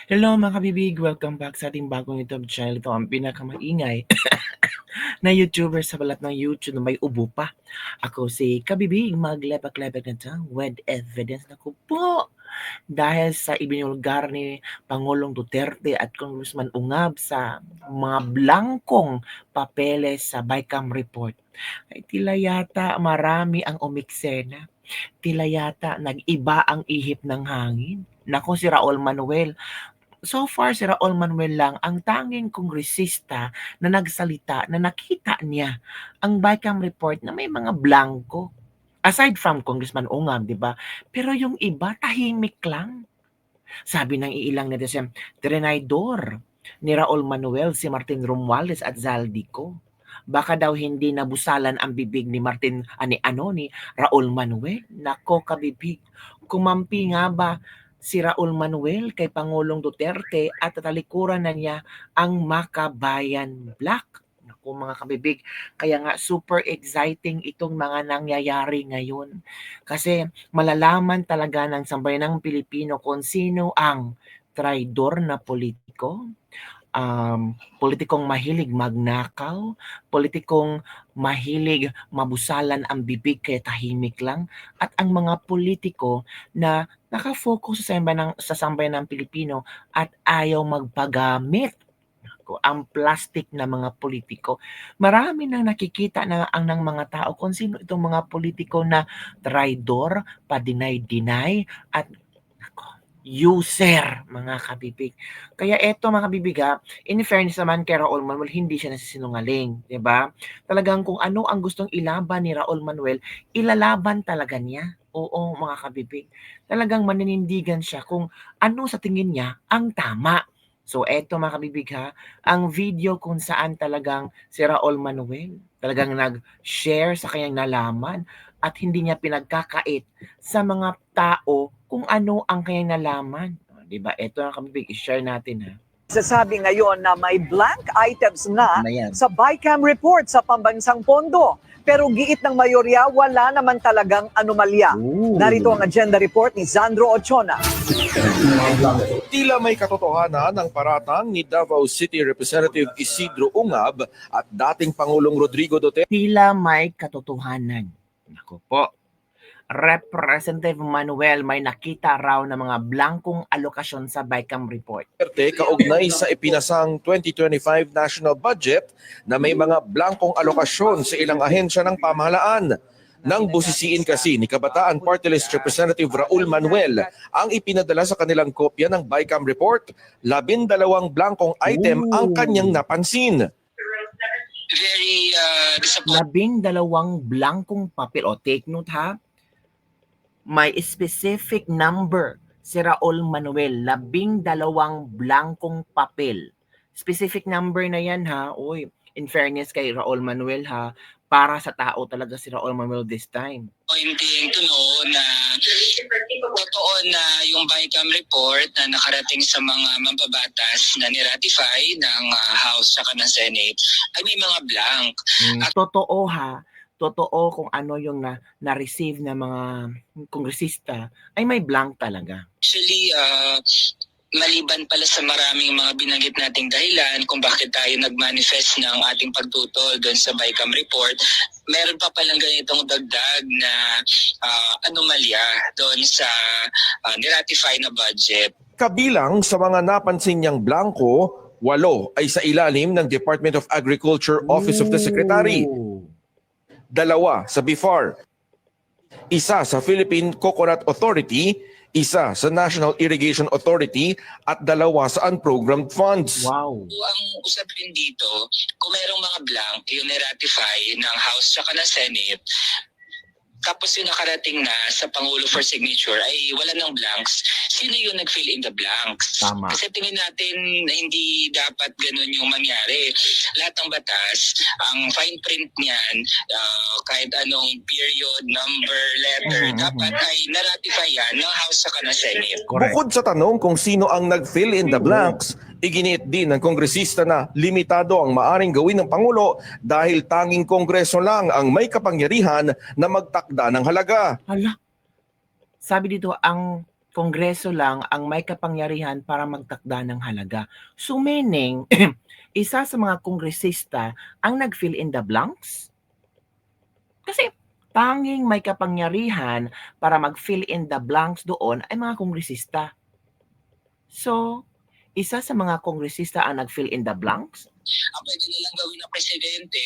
Hello mga kabibig! Welcome back sa ating bagong YouTube channel. Ito ang pinakamaingay na YouTuber sa balat ng YouTube na may ubo pa. Ako si Kabibig, maglepag-lepag na dyan with evidence na ko po. Dahil sa ibinulgar ni Pangulong Duterte at Congressman Ungab sa mga blankong papeles sa BICAM report, ay tila yata marami ang umiksena. Tila yata nag-iba ang ihip ng hangin. Nako si Raul Manuel. So far, si Raul Manuel lang ang tanging kongresista na nagsalita na nakita niya ang BICAM report na may mga blanco. Aside from Congressman Ungab, di ba? Pero yung iba, tahimik lang. Sabi ng iilang netizen, trinidor ni Raul Manuel si Martin Romualdez at Zaldico. Baka daw hindi nabusalan ang bibig ni ni Raul Manuel. Nako kabibig, kumampi nga ba si Raul Manuel kay Pangulong Duterte at tatalikuran na niya ang Makabayan Black? Naku mga kabibig, kaya nga super exciting itong mga nangyayari ngayon. Kasi malalaman talaga ng sambayanang Pilipino kung sino ang traidor na politiko, politikong mahilig magnakaw, politikong mahilig mabusalan ang bibig kaya tahimik lang, at ang mga politiko na nakafocus sa sambayanang Pilipino at ayaw magpagamit ang plastic na mga politiko. Marami nang nakikita na ang ng mga tao kung sino itong mga politiko na traidor, pa-deny-deny, at user, mga kabibig. Kaya eto mga kabibig in fairness naman kay Raul Manuel, hindi siya nasisinungaling, di ba? Talagang kung ano ang gustong ilaban ni Raul Manuel, ilalaban talaga niya. Oo, mga kabibig. Talagang maninindigan siya kung ano sa tingin niya ang tama. So eto mga kabibig ang video kung saan talagang si Raul Manuel talagang nag-share sa kanyang nalaman at hindi niya pinagkakait sa mga tao kung ano ang kanyang nalaman. Di ba? Ito na kabibig, i-share natin Sasabi ngayon na may blank items na sa BICAM report sa pambansang pondo. Pero giit ng mayorya, wala naman talagang anomalya. Narito ang agenda report ni Zandro Ochona. Tila may katotohanan ang paratang ni Davao City Representative Isidro Ungab at dating Pangulong Rodrigo Duterte. Tila may katotohanan. Naku po. Representative Manuel may nakita raw ng mga blankong alokasyon sa BICAM report. Kaugnay sa ipinasang 2025 national budget na may mga blankong alokasyon sa ilang ahensya ng pamahalaan. Nang busisiin kasi ni Kabataan Party List Representative Raul Manuel ang ipinadala sa kanilang kopya ng BICAM report, 12 blankong item ang kanyang napansin. Very disappointing. 12 blankong papel. O take note may specific number si Raul Manuel, 12 blankong papel. Specific number na yan Uy, in fairness kay Raul Manuel para sa tao talaga si Raul Manuel this time. Pointing to know na totoo na yung BICAM report na nakarating sa mga mambabatas na niratify ng House at ng Senate ay may mga blank. Totoo totoo kung ano yung na-receive ng mga kongresista ay may blank talaga. Actually, maliban pala sa maraming mga binanggit nating dahilan kung bakit tayo nag-manifest ng ating pagtutol doon sa BICAM report, meron pa palang ganitong dagdag na anomalya doon sa niratify na budget. Kabilang sa mga napansin niyang blanko, 8 ay sa ilalim ng Department of Agriculture Office of the Secretary. 2 sa BIFAR, 1 sa Philippine Coconut Authority, 1 sa National Irrigation Authority, at 2 sa unprogrammed funds. Wow. Ang usapin dito, kung merong mga blank, yung niratify ng House at ng Senate, tapos yung nakarating na sa Pangulo for signature ay wala ng blanks, sino yung nag-fill in the blanks? Tama. Kasi tingin natin na hindi dapat ganun yung mangyari. Lahat ng batas, ang fine print niyan, kahit anong period, number, letter, dapat ay naratify yan ng House at ng Senate. Correct. Bukod sa tanong kung sino ang nag-fill in the blanks, iginiit din ng kongresista na limitado ang maaring gawin ng Pangulo dahil tanging Kongreso lang ang may kapangyarihan na magtakda ng halaga. Hala. Sabi dito, ang Kongreso lang ang may kapangyarihan para magtakda ng halaga. So meaning, isa sa mga kongresista ang nag-fill in the blanks? Kasi tanging may kapangyarihan para mag-fill in the blanks doon ay mga kongresista. So, isa sa mga kongresista ang nag-fill in the blanks? Ang pwede nilang gawin ng presidente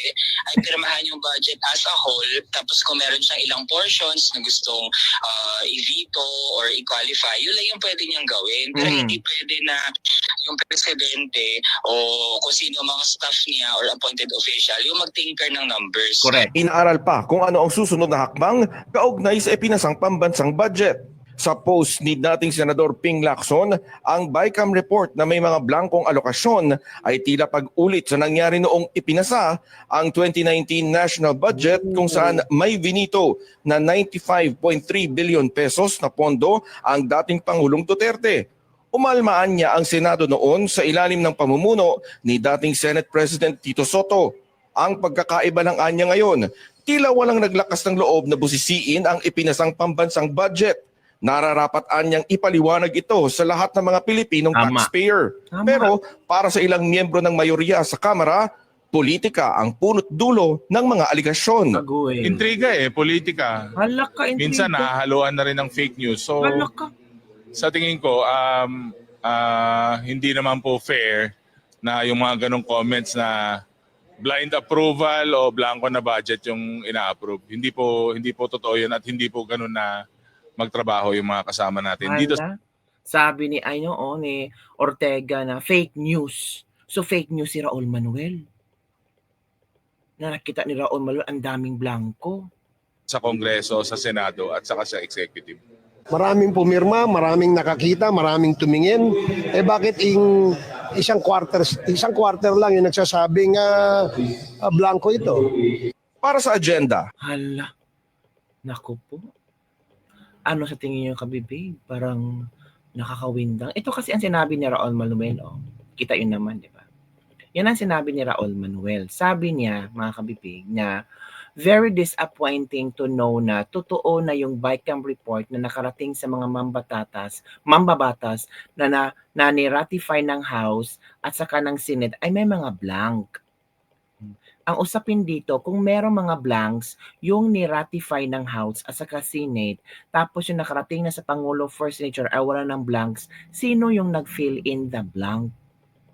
ay pirmahan yung budget as a whole, tapos kung meron siyang ilang portions na gustong i-veto or i-qualify, yun lang yung pwede niyang gawin. Pero hindi pwede na yung presidente o kung sino mga staff niya or appointed official yung mag-tinker ng numbers. Correct. Inaaral pa kung ano ang susunod na hakbang kaugnay sa ipinasang pambansang budget. Sa post ni dating Senador Ping Lacson, ang BICAM report na may mga blankong alokasyon ay tila pag-ulit sa nangyari noong ipinasa ang 2019 national budget kung saan may vinito na 95.3 billion pesos na pondo ang dating Pangulong Duterte. Umalmaan niya ang Senado noon sa ilalim ng pamumuno ni dating Senate President Tito Soto. Ang pagkakaiba ng anya ngayon, tila walang naglakas ng loob na busisiin ang ipinasang pambansang budget. Nararapat-an niyang ipaliwanag ito sa lahat ng mga Pilipinong taxpayer. Tama. Pero para sa ilang miyembro ng mayorya sa Kamara, politika ang punot dulo ng mga aligasyon. Agoy. Intriga politika. Halaka, intriga. Minsan nahahaluan na rin ng fake news. So Halaka. sa tingin ko, hindi naman po fair na yung mga ganong comments na blind approval o blanco na budget yung ina-approve. Hindi po totoo yun at hindi po ganun na magtrabaho yung mga kasama natin. Dito Sabi ni ni Ortega na fake news. So fake news si Raul Manuel. Na nakita ni Raul Manuel ang daming blanco. sa Kongreso, sa Senado at saka sa Executive. Maraming pumirma, maraming nakakita, maraming tumingin. Bakit isang quarter lang yung nagsasabing blanco ito? Para sa agenda, Hala. Naku po. Ano sa tingin niyo, kabibig? Parang nakakawindang. Ito kasi ang sinabi ni Raul Manuel. Kita yun naman, di ba? Yan ang sinabi ni Raul Manuel. Sabi niya, mga kabibig, na very disappointing to know na totoo na yung BICAM report na nakarating sa mga mambabatas na ni-ratify ng House at saka ng Senate ay may mga blank. Ang usapin dito, kung merong mga blanks, yung ni-ratify ng House at saka Senate, tapos yung nakarating na sa Pangulo for signature ay wala ng blanks, sino yung nag-fill in the blank?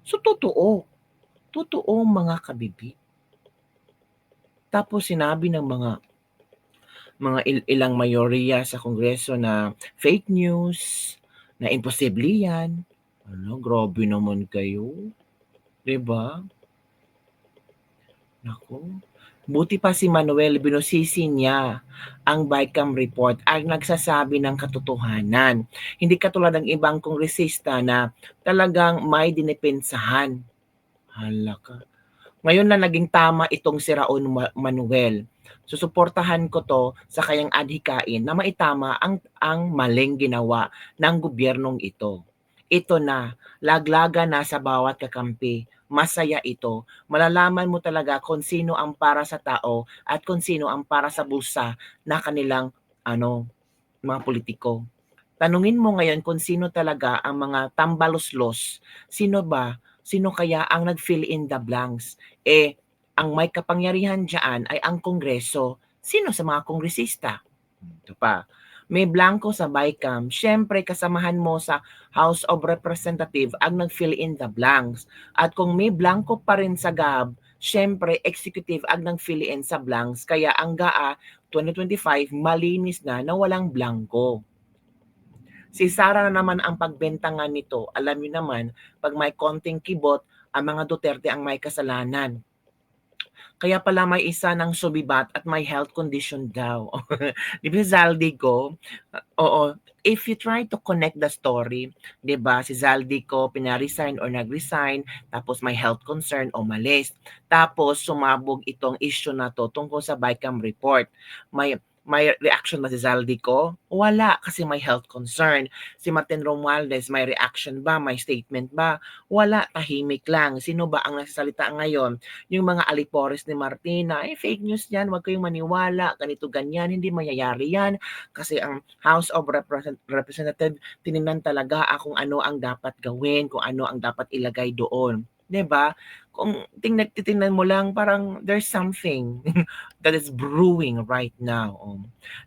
So, totoo. Totoo, mga kabibig. Tapos sinabi ng mga ilang mayorya sa Kongreso na fake news, na imposible yan. Grabe naman kayo. Diba? Naku. Buti pa si Manuel, binusisi niya ang BICAM report ang nagsasabi ng katotohanan. Hindi katulad ng ibang kongresista na talagang may dinipensahan. Halaka. Ngayon na naging tama itong si Raul Manuel. Susuportahan ko to sa kayang adhikain na maitama ang maling ginawa ng gobyernong ito. Ito na, laglaga na sa bawat kakampi. Masaya ito. Malalaman mo talaga kung sino ang para sa tao at kung sino ang para sa bulsa na kanilang mga politiko. Tanungin mo ngayon kung sino talaga ang mga tambaluslos. Sino kaya ang nag-fill in the blanks? Ang may kapangyarihan dyan ay ang Kongreso. Sino sa mga kongresista? Ito pa. May blanco sa BICAM, syempre kasamahan mo sa House of Representatives ang nag-fill in the blanks. At kung may blanco pa rin sa GAB, syempre executive ang nag-fill in sa blanks. Kaya ang GAA 2025 malinis na walang blanco. Si Sara na naman ang pagbentangan nito. Alam niyo naman, pag may konting kibot, ang mga Duterte ang may kasalanan. Kaya pala may isa ng subibat at may health condition daw. Di ba si Zaldico? Oo. If you try to connect the story, di ba, si Zaldico pina-resign or nag-resign, tapos may health concern o malis. Tapos sumabog itong issue na to tungkol sa BICAM report. May reaction ba si Zaldico? Wala, kasi may health concern. Si Martin Romualdez, may reaction ba? May statement ba? Wala, tahimik lang. Sino ba ang nagsasalita ngayon? Yung mga alipores ni Martina, fake news yan, huwag kayong maniwala, ganito, ganyan, hindi mayayari yan. Kasi ang House of Representatives, tinignan talaga kung ano ang dapat gawin, kung ano ang dapat ilagay doon. 'Di ba? Kung titingnan mo lang, parang there's something that is brewing right now.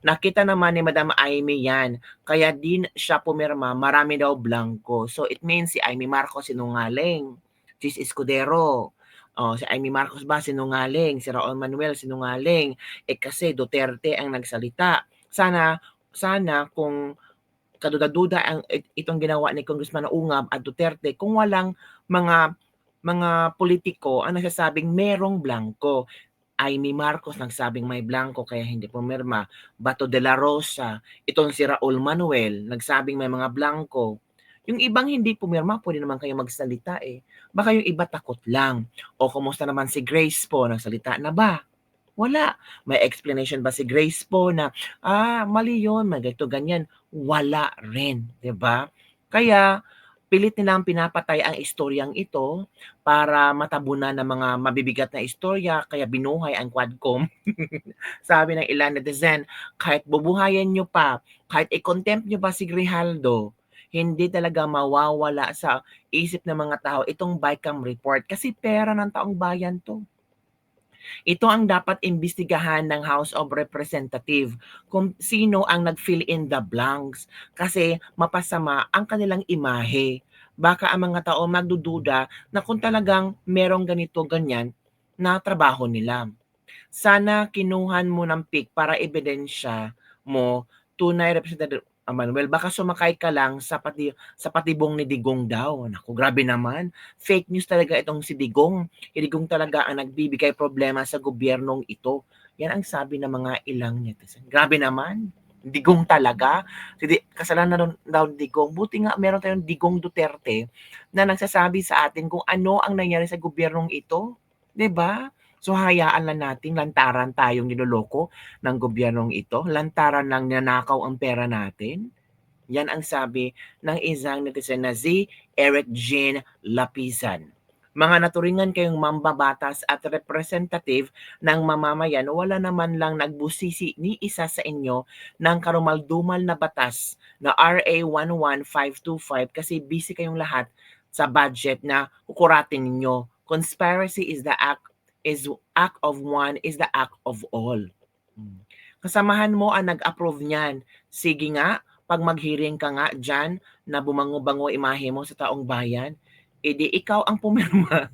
Nakita naman ni Madam Amy yan, kaya din siya pumirma, marami daw blanco. So it means si Amy Marcos sinungaling, Chis Escudero, si Amy Marcos ba sinungaling, si Raul Manuel sinungaling, kasi Duterte ang nagsalita. Sana kung kaduda-duda itong ginawa ni Congressman Ungab at Duterte, kung walang mga politiko ang nagsasabing merong blanco. Amy Marcos nagsabing may blanco kaya hindi pumirma. Bato de la Rosa, itong si Raul Manuel nagsabing may mga blanco. Yung ibang hindi pumirma, pwede naman kayo magsalita eh. Baka yung iba takot lang. O kumusta naman si Grace po, nagsalita na ba? Wala. May explanation ba si Grace po na, mali yun, may ganito, ganyan? Wala rin, 'di ba? Kaya, pilit nilang pinapatay ang istoryang ito para matabunan ng mga mabibigat na istorya, kaya binuhay ang Quadcom. Sabi ng ilan netizen, kahit bubuhayin nyo pa, kahit i-contempt nyo pa si Grijaldo, hindi talaga mawawala sa isip ng mga tao itong BICAM report kasi pera ng taong bayan to. Ito ang dapat imbestigahan ng House of Representatives kung sino ang nag-fill in the blanks kasi mapasama ang kanilang imahe. Baka ang mga tao magdududa na kung talagang merong ganito ganyan na trabaho nila. Sana kinuhan mo ng pic para ebidensya mo tunay Representative Manuel. Baka sumakay ka lang sa patibong ni Digong daw. Naku, grabe naman. Fake news talaga itong si Digong. Digong talaga ang nagbibigay problema sa gobyernong ito. Yan ang sabi ng mga ilang netizen. Grabe naman. Digong talaga. Kasalanan daw Digong. Buti nga meron tayong Digong Duterte na nagsasabi sa atin kung ano ang nangyari sa gobyernong ito. 'Di ba? So hayaan lang natin, lantaran tayong niloloko ng gobyernong ito, lantaran lang nanakaw ang pera natin. Yan ang sabi ng isang netizen na si Eric Jean Lapizan. Mga naturingan kayong mambabatas at representative ng mamamayan, wala naman lang nagbusisi ni isa sa inyo ng karumaldumal na batas na RA 11525 kasi busy kayong lahat sa budget na kukuratin ninyo. Conspiracy is the act of one is the act of all. Kasamahan mo ang nag-approve niyan. Sige nga, pag mag-hearing ka nga dyan na bumango-bango imahe mo sa taong bayan, edi ikaw ang pumirma.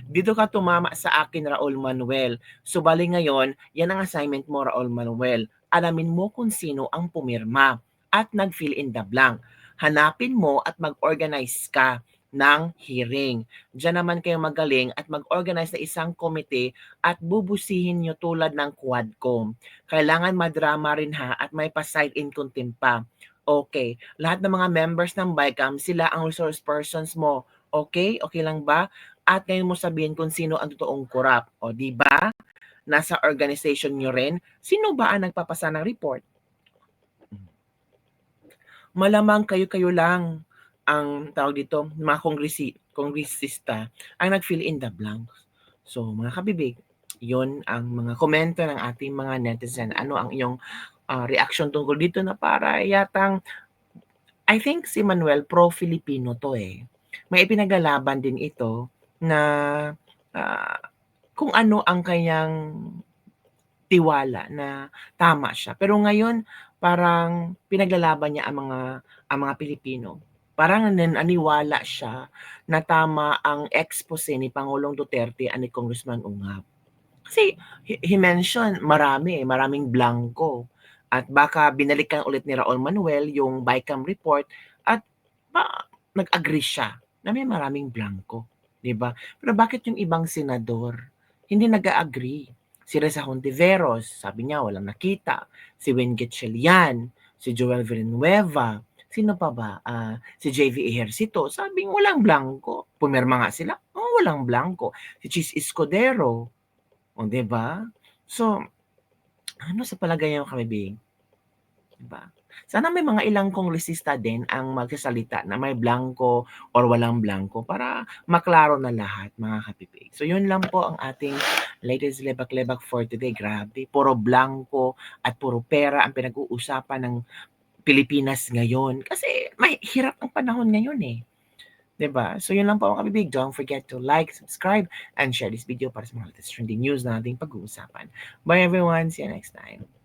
Dito ka tumama sa akin, Raul Manuel. So bali ngayon, yan ang assignment mo, Raul Manuel. Alamin mo kung sino ang pumirma at nag-fill in the blank. Hanapin mo at mag-organize ka ng hearing. Diyan naman kayo magaling at mag-organize na isang komite at bubusihin nyo tulad ng Quadcom. Kailangan madrama rin ha at may pa-side in contempt pa. Okay, lahat ng mga members ng BICAM, sila ang resource persons mo. Okay? Okay lang ba? At ngayon mo sabihin kung sino ang totoong corrupt. O di ba? Nasa organization nyo rin. Sino ba ang nagpapasa ng report? Malamang kayo-kayo lang ang tawag dito, mga kongresista ang nag-fill in the blanks. So, mga kabibig, yon ang mga komento ng ating mga netizen. Ano ang iyong reaction tungkol dito na para yatang, I think si Manuel pro-Filipino to eh. May ipinaglalaban din ito na kung ano ang kanyang tiwala na tama siya. Pero ngayon, parang pinaglalaban niya ang mga Pilipino. Parang naniwala siya na tama ang expose ni Pangulong Duterte at ni Congressman Ungab. Kasi he mentioned maraming blanco. At baka binalikan ulit ni Raul Manuel yung BICAM report at nag-agree siya na may maraming blanco. Diba? Pero bakit yung ibang senador hindi nag-agree? Si Reza Hontiveros, sabi niya walang nakita. Si Win Gatchalian, si Joel Villanueva, sino pa ba? Si JV Ejercito, sabing walang blanco. Pumirma nga sila, walang blanco. Si Chis Escudero, o diba? So, Ano sa palagay niyo, kabibing? Diba? Sana may mga ilang kongresista din ang magsasalita na may blanco or walang blanco para maklaro na lahat, mga kapipig. So yun lang po ang ating latest lebak-lebak for today. Grabe, puro blanco at puro pera ang pinag-uusapan ng Pilipinas ngayon. Kasi may hirap ang panahon ngayon eh. 'Di ba? So yun lang po mga kapibig. Don't forget to like, subscribe, and share this video para sa mga latest trending news na ating pag-uusapan. Bye everyone. See you next time.